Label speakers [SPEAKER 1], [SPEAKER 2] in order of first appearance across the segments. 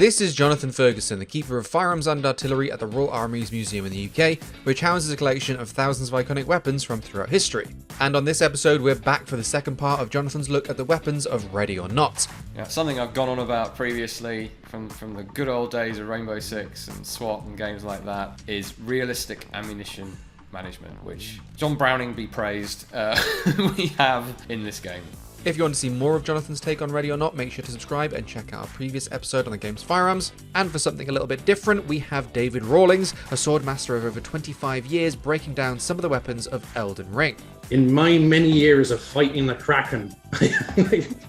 [SPEAKER 1] This is Jonathan Ferguson, the Keeper of Firearms and Artillery at the Royal Armouries Museum in the UK, which houses a collection of thousands of iconic weapons from throughout history. And on this episode, we're back for the second part of Jonathan's look at the weapons of Ready or Not.
[SPEAKER 2] Yeah, something I've gone on about previously from the good old days of Rainbow Six and SWAT and games like that is realistic ammunition management, which John Browning be praised, we have in this game.
[SPEAKER 1] If you want to see more of Jonathan's take on Ready or Not, make sure to subscribe and check out our previous episode on the game's firearms. And for something a little bit different, we have David Rawlings, a swordmaster of over 25 years, breaking down some of the weapons of Elden Ring.
[SPEAKER 3] In my many years of fighting the Kraken,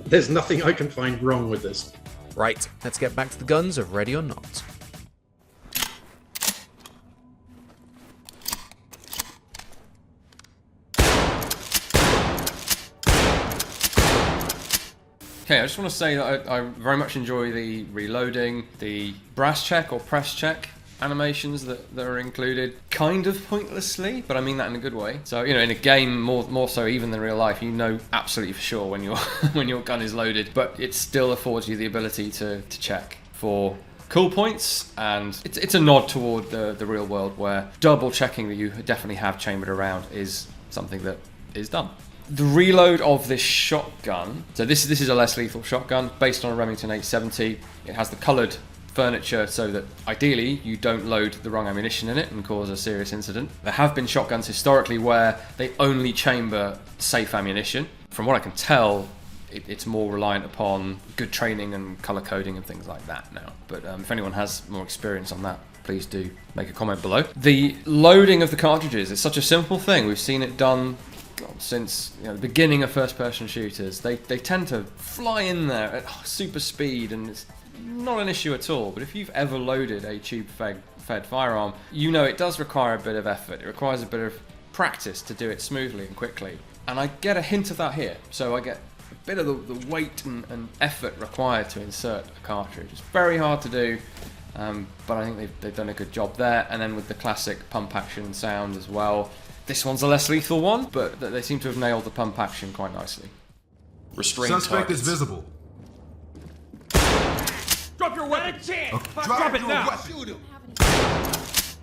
[SPEAKER 3] there's nothing I can find wrong with this.
[SPEAKER 1] Right, let's get back to the guns of Ready or Not.
[SPEAKER 2] Okay, I just want to say that I very much enjoy the reloading, the brass check or press check animations that are included, kind of pointlessly, but I mean that in a good way. So, you know, in a game more so even than real life, you know absolutely for sure when your gun is loaded, but it still affords you the ability to check for cool points, and it's a nod toward the real world where double checking that you definitely have chambered around is something that is done. The reload of this shotgun, so this is a less lethal shotgun based on a Remington 870. It has the coloured furniture so that ideally you don't load the wrong ammunition in it and cause a serious incident. There have been shotguns historically where they only chamber safe ammunition. From what I can tell, it's more reliant upon good training and colour coding and things like that now. But if anyone has more experience on that, please do make a comment below. The loading of the cartridges is such a simple thing. We've seen it done since the beginning of first-person shooters. They tend to fly in there at super speed, and it's not an issue at all. But if you've ever loaded a tube-fed firearm, you know it does require a bit of effort. It requires a bit of practice to do it smoothly and quickly. And I get a hint of that here. So I get a bit of the weight and effort required to insert a cartridge. It's very hard to do, but I think they've done a good job there. And then with the classic pump action sound as well. This one's a less lethal one, but they seem to have nailed the pump action quite nicely. Restrained
[SPEAKER 4] Suspect
[SPEAKER 2] targets.
[SPEAKER 4] is visible.
[SPEAKER 5] Drop your weapon!
[SPEAKER 4] Drop
[SPEAKER 5] it
[SPEAKER 4] your
[SPEAKER 5] now!
[SPEAKER 4] weapon.
[SPEAKER 5] Shoot him!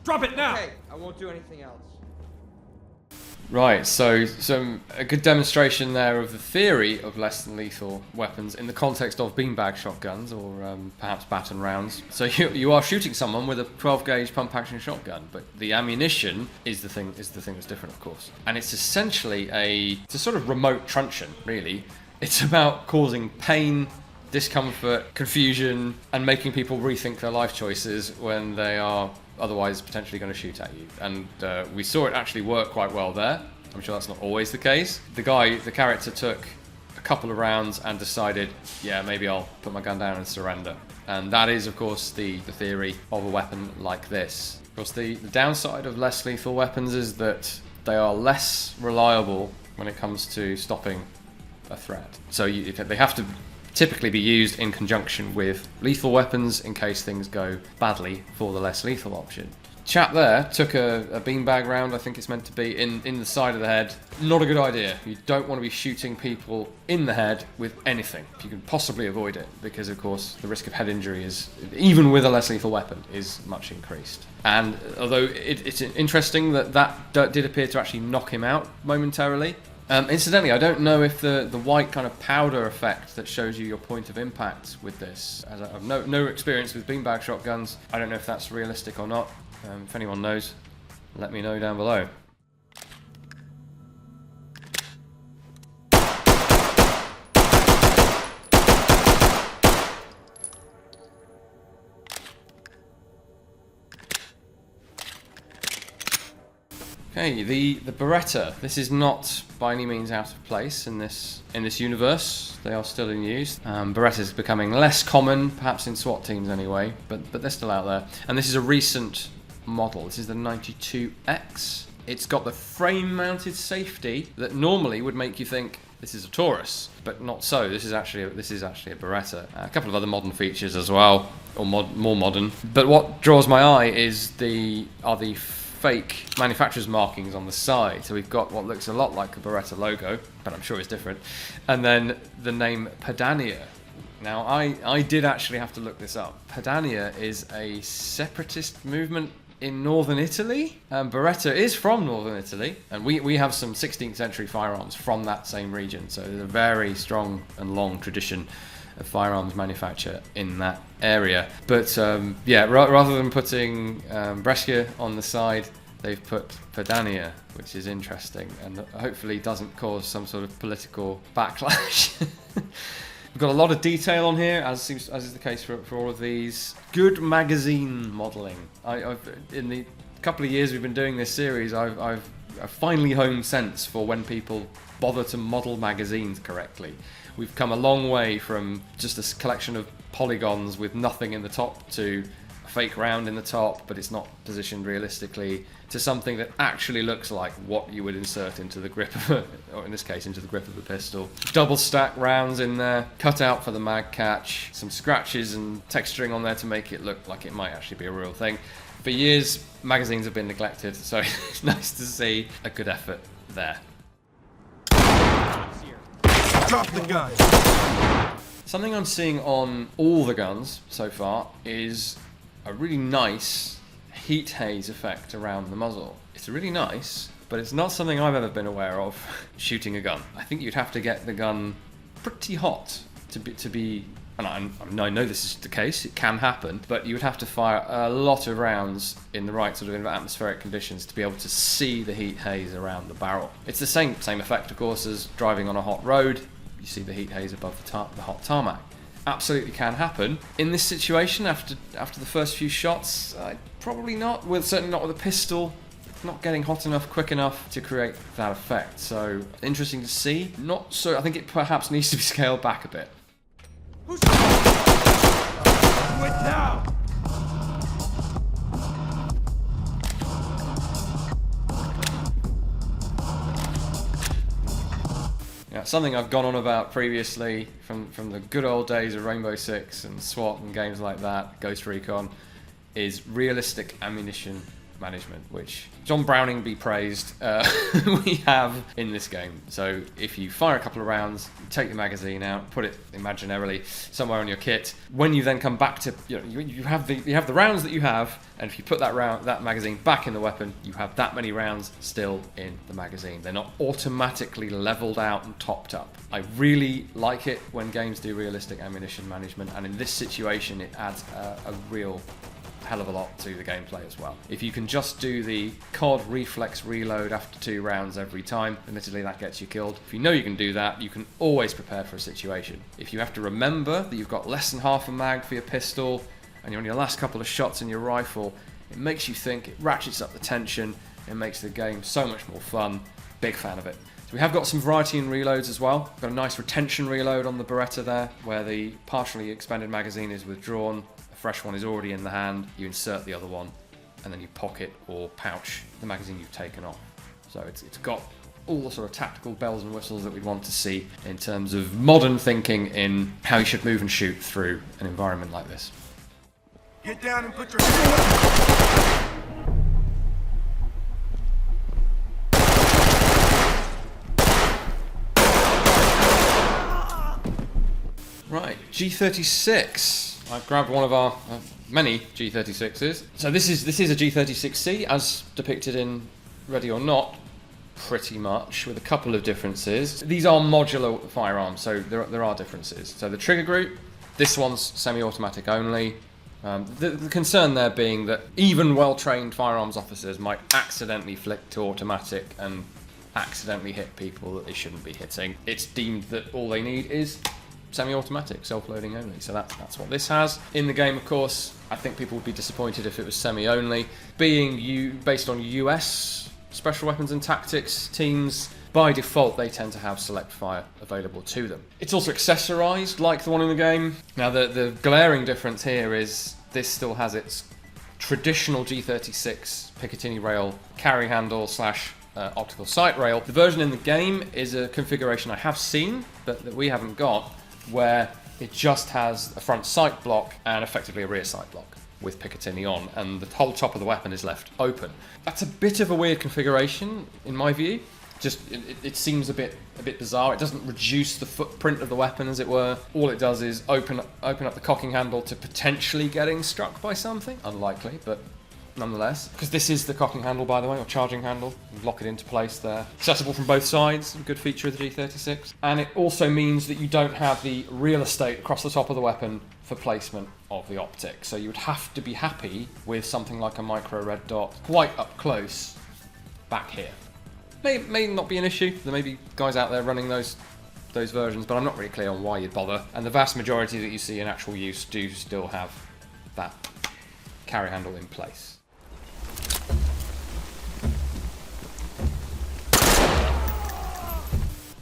[SPEAKER 5] Drop it now!
[SPEAKER 6] Okay, I won't do anything else.
[SPEAKER 2] Right, so a good demonstration there of the theory of less than lethal weapons in the context of beanbag shotguns or perhaps baton rounds. So you are shooting someone with a 12 gauge pump action shotgun, but the ammunition is the thing that's different, of course. And it's essentially it's a sort of remote truncheon, really. It's about causing pain, discomfort, confusion, and making people rethink their life choices when they are otherwise potentially going to shoot at you. And we saw it actually work quite well there. I'm sure that's not always the case. The character took a couple of rounds and decided, yeah, maybe I'll put my gun down and surrender. And that is, of course, the theory of a weapon like this. Of course, the downside of less lethal weapons is that they are less reliable when it comes to stopping a threat. So they have to typically be used in conjunction with lethal weapons in case things go badly for the less lethal option. Chap there took a beanbag round, I think it's meant to be, in the side of the head. Not a good idea. You don't want to be shooting people in the head with anything if you can possibly avoid it, because of course the risk of head injury is, even with a less lethal weapon, is much increased. And although it's interesting that did appear to actually knock him out momentarily. Incidentally, I don't know if the white kind of powder effect that shows you your point of impact with this, as I've no experience with beanbag shotguns, I don't know if that's realistic or not. If anyone knows, let me know down below. Okay, the Beretta. This is not by any means out of place in this universe. They are still in use. Beretta is becoming less common, perhaps in SWAT teams anyway, but they're still out there. And this is a recent model. This is the 92X. It's got the frame-mounted safety that normally would make you think this is a Taurus, but not so. This is actually a Beretta. A couple of other modern features as well, or more modern. But what draws my eye is the fake manufacturer's markings on the side. So we've got what looks a lot like a Beretta logo, but I'm sure it's different. And then the name Padania Now, I did actually have to look this up. Padania is a separatist movement in northern Italy. Beretta is from northern Italy, and we have some 16th century firearms from that same region, so there's a very strong and long tradition of firearms manufacture in that area. But yeah, rather than putting Brescia on the side, they've put Padania, which is interesting and hopefully doesn't cause some sort of political backlash. We've got a lot of detail on here, as is the case for all of these. Good magazine modelling. In the couple of years we've been doing this series, I've finally honed sense for when people bother to model magazines correctly. We've come a long way from just a collection of polygons with nothing in the top to a fake round in the top, but it's not positioned realistically, to something that actually looks like what you would insert into the grip of or in this case, into the grip of a pistol. Double stack rounds in there, cut out for the mag catch, some scratches and texturing on there to make it look like it might actually be a real thing. For years, magazines have been neglected, so it's nice to see a good effort there.
[SPEAKER 5] Drop the gun.
[SPEAKER 2] Something I'm seeing on all the guns so far is a really nice heat haze effect around the muzzle. It's really nice, but it's not something I've ever been aware of shooting a gun. I think you'd have to get the gun pretty hot to be and I know this is the case, it can happen, but you would have to fire a lot of rounds in the right sort of atmospheric conditions to be able to see the heat haze around the barrel. It's the same effect, of course, as driving on a hot road. You see the heat haze above the hot tarmac. Absolutely can happen. In this situation, after the first few shots, probably not. Certainly not with a pistol. Not getting hot enough, quick enough to create that effect. So interesting to see. Not so. I think it perhaps needs to be scaled back a bit.
[SPEAKER 5] Who's... Do it now!
[SPEAKER 2] Yeah, something I've gone on about previously from the good old days of Rainbow Six and SWAT and games like that, Ghost Recon, is realistic ammunition management, which John Browning be praised, we have in this game. So if you fire a couple of rounds, you take the magazine out, put it imaginarily somewhere on your kit. When you then come back to, you have the rounds that you have, and if you put that magazine back in the weapon, you have that many rounds still in the magazine. They're not automatically leveled out and topped up. I really like it when games do realistic ammunition management, and in this situation, it adds a real hell of a lot to the gameplay as well. If you can just do the COD reflex reload after 2 rounds every time, admittedly that gets you killed. If you know you can do that, you can always prepare for a situation. If you have to remember that you've got less than half a mag for your pistol and you're on your last couple of shots in your rifle, it makes you think, it ratchets up the tension, it makes the game so much more fun. Big fan of it. So we have got some variety in reloads as well. Got a nice retention reload on the Beretta there, where the partially expanded magazine is withdrawn. Fresh one is already in the hand, you insert the other one, and then you pocket or pouch the magazine you've taken off. So it's got all the sort of tactical bells and whistles that we'd want to see in terms of modern thinking in how you should move and shoot through an environment like this.
[SPEAKER 5] Get down and put your...
[SPEAKER 2] Right, G36. I've grabbed one of our many G36s. So this is a G36C, as depicted in Ready or Not, pretty much, with a couple of differences. These are modular firearms, so there are differences. So the trigger group, this one's semi-automatic only. The concern there being that even well-trained firearms officers might accidentally flick to automatic and accidentally hit people that they shouldn't be hitting. It's deemed that all they need is semi-automatic, self-loading only. So that's what this has. In the game, of course, I think people would be disappointed if it was semi-only. Being based on US special weapons and tactics teams, by default they tend to have select fire available to them. It's also accessorized like the one in the game. Now the glaring difference here is this still has its traditional G36 Picatinny rail carry handle / optical sight rail. The version in the game is a configuration I have seen, but that we haven't got, where it just has a front sight block and effectively a rear sight block with Picatinny on, and the whole top of the weapon is left open. That's a bit of a weird configuration, in my view. it seems a bit bizarre. It doesn't reduce the footprint of the weapon, as it were. All it does is open up the cocking handle to potentially getting struck by something. Unlikely, but nonetheless. Because this is the cocking handle, by the way, or charging handle. You lock it into place there. Accessible from both sides, a good feature of the G36. And it also means that you don't have the real estate across the top of the weapon for placement of the optic. So you would have to be happy with something like a micro red dot quite up close back here. May not be an issue. There may be guys out there running those versions, but I'm not really clear on why you'd bother. And the vast majority that you see in actual use do still have that carry handle in place.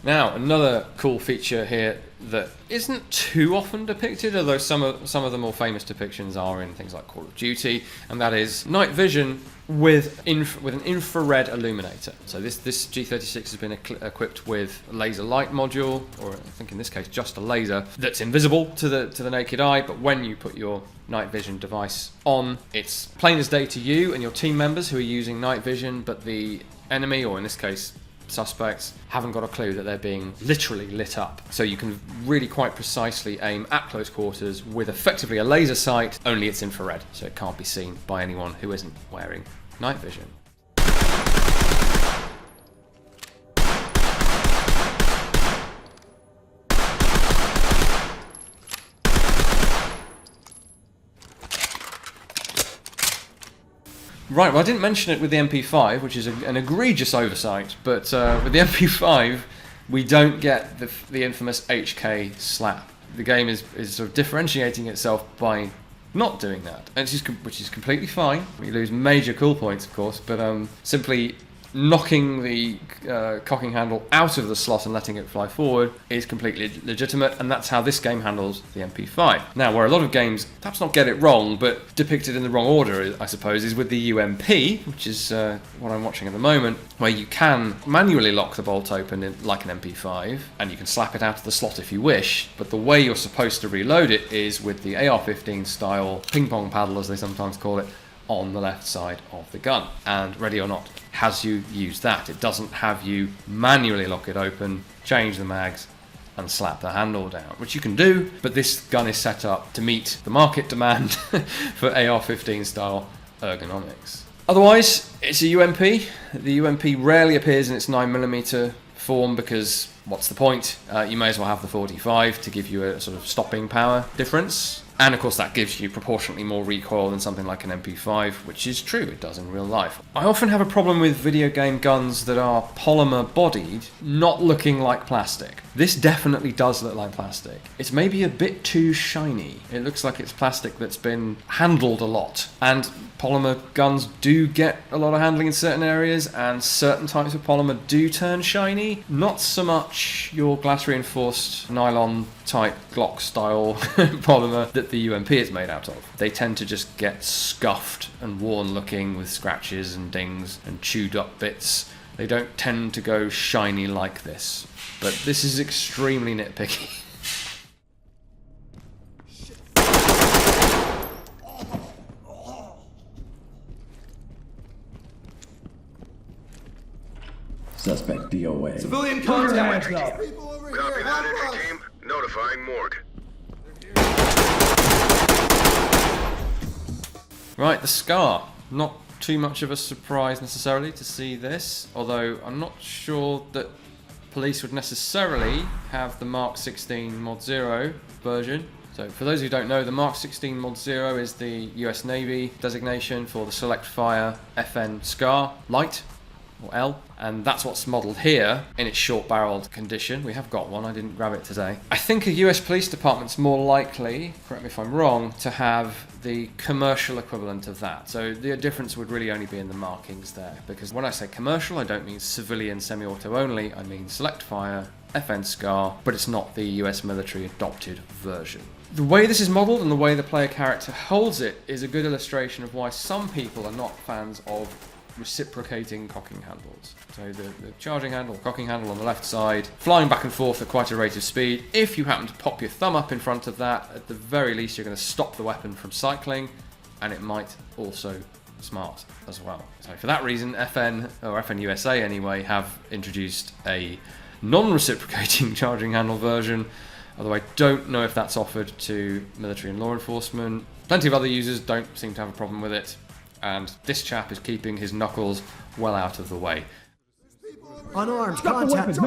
[SPEAKER 2] Now, another cool feature here that isn't too often depicted, although some of the more famous depictions are in things like Call of Duty, and that is night vision with an infrared illuminator. So this G36 has been equipped with a laser light module, or I think in this case just a laser, that's invisible to the naked eye, but when you put your night vision device on, it's plain as day to you and your team members who are using night vision, but the enemy, or in this case suspects, haven't got a clue that they're being literally lit up. So you can really quite precisely aim at close quarters with effectively a laser sight, only it's infrared, so it can't be seen by anyone who isn't wearing night vision. Right, well I didn't mention it with the MP5, which is an egregious oversight, but with the MP5 we don't get the infamous HK slap. The game is sort of differentiating itself by not doing that, which is completely fine. You lose major cool points, of course, but simply knocking the cocking handle out of the slot and letting it fly forward is completely legitimate, and that's how this game handles the MP5. Now, where a lot of games perhaps not get it wrong, but depicted in the wrong order, I suppose, is with the UMP, which is what I'm watching at the moment, where you can manually lock the bolt open like an MP5, and you can slap it out of the slot if you wish, but the way you're supposed to reload it is with the AR-15 style ping pong paddle, as they sometimes call it, on the left side of the gun. And ready or not, has you use that. It doesn't have you manually lock it open, change the mags, and slap the handle down, which you can do, but this gun is set up to meet the market demand for AR-15 style ergonomics. Otherwise, it's a UMP. The UMP rarely appears in its 9mm form because what's the point? You may as well have the 45 to give you a sort of stopping power difference. And of course that gives you proportionately more recoil than something like an MP5, which is true, it does in real life. I often have a problem with video game guns that are polymer bodied, not looking like plastic. This definitely does look like plastic. It's maybe a bit too shiny. It looks like it's plastic that's been handled a lot. And polymer guns do get a lot of handling in certain areas, and certain types of polymer do turn shiny. Not so much your glass reinforced nylon type Glock style polymer that the UMP is made out of. They tend to just get scuffed and worn looking with scratches and dings and chewed up bits. They don't tend to go shiny like this. But this is extremely nitpicky.
[SPEAKER 4] Suspect DOA.
[SPEAKER 5] Civilian contact.
[SPEAKER 6] Copy that, entry team. Notifying morgue.
[SPEAKER 2] Right, the SCAR. Not too much of a surprise necessarily to see this, although I'm not sure that police would necessarily have the Mark 16 Mod 0 version. So for those who don't know, the Mark 16 Mod 0 is the US Navy designation for the Select Fire FN SCAR Light, or L, and that's what's modelled here in its short-barreled condition. We have got one, I didn't grab it today. I think a US police department's more likely, correct me if I'm wrong, to have the commercial equivalent of that. So the difference would really only be in the markings there, because when I say commercial, I don't mean civilian semi-auto only, I mean Select Fire, FN SCAR, but it's not the US military adopted version. The way this is modelled and the way the player character holds it is a good illustration of why some people are not fans of reciprocating cocking handles. So the charging handle, cocking handle on the left side, flying back and forth at quite a rate of speed. If you happen to pop your thumb up in front of that, at the very least you're going to stop the weapon from cycling, and it might also smart as well. So for that reason, FN, or FN USA anyway, have introduced a non-reciprocating charging handle version, although I don't know if that's offered to military and law enforcement. Plenty of other users don't seem to have a problem with it, and this chap is keeping his knuckles well out of the way.
[SPEAKER 5] Unarmed, contact.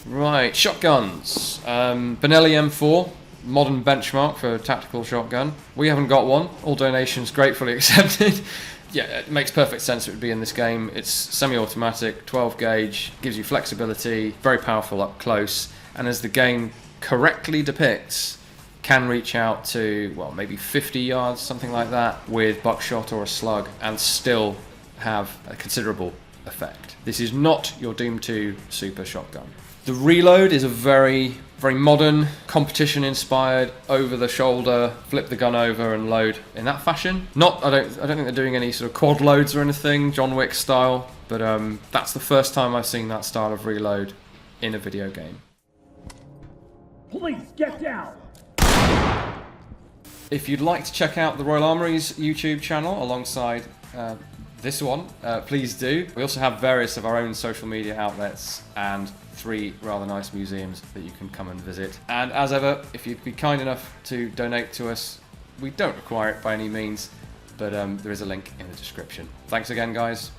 [SPEAKER 2] Right, shotguns. Benelli M4, modern benchmark for a tactical shotgun. We haven't got one. All donations gratefully accepted. Yeah, it makes perfect sense it would be in this game. It's semi-automatic, 12 gauge, gives you flexibility, very powerful up close, and as the game correctly depicts, can reach out to, well, maybe 50 yards, something like that, with buckshot or a slug, and still have a considerable effect. This is not your Doom 2 super shotgun. The reload is a very modern, competition-inspired, over-the-shoulder, flip the gun over and load in that fashion. I don't think they're doing any sort of quad loads or anything, John Wick style, but that's the first time I've seen that style of reload in a video game.
[SPEAKER 7] Police, get down!
[SPEAKER 2] If you'd like to check out the Royal Armouries YouTube channel alongside this one, please do. We also have various of our own social media outlets and 3 rather nice museums that you can come and visit. And as ever, if you'd be kind enough to donate to us, we don't require it by any means, but there is a link in the description. Thanks again, guys.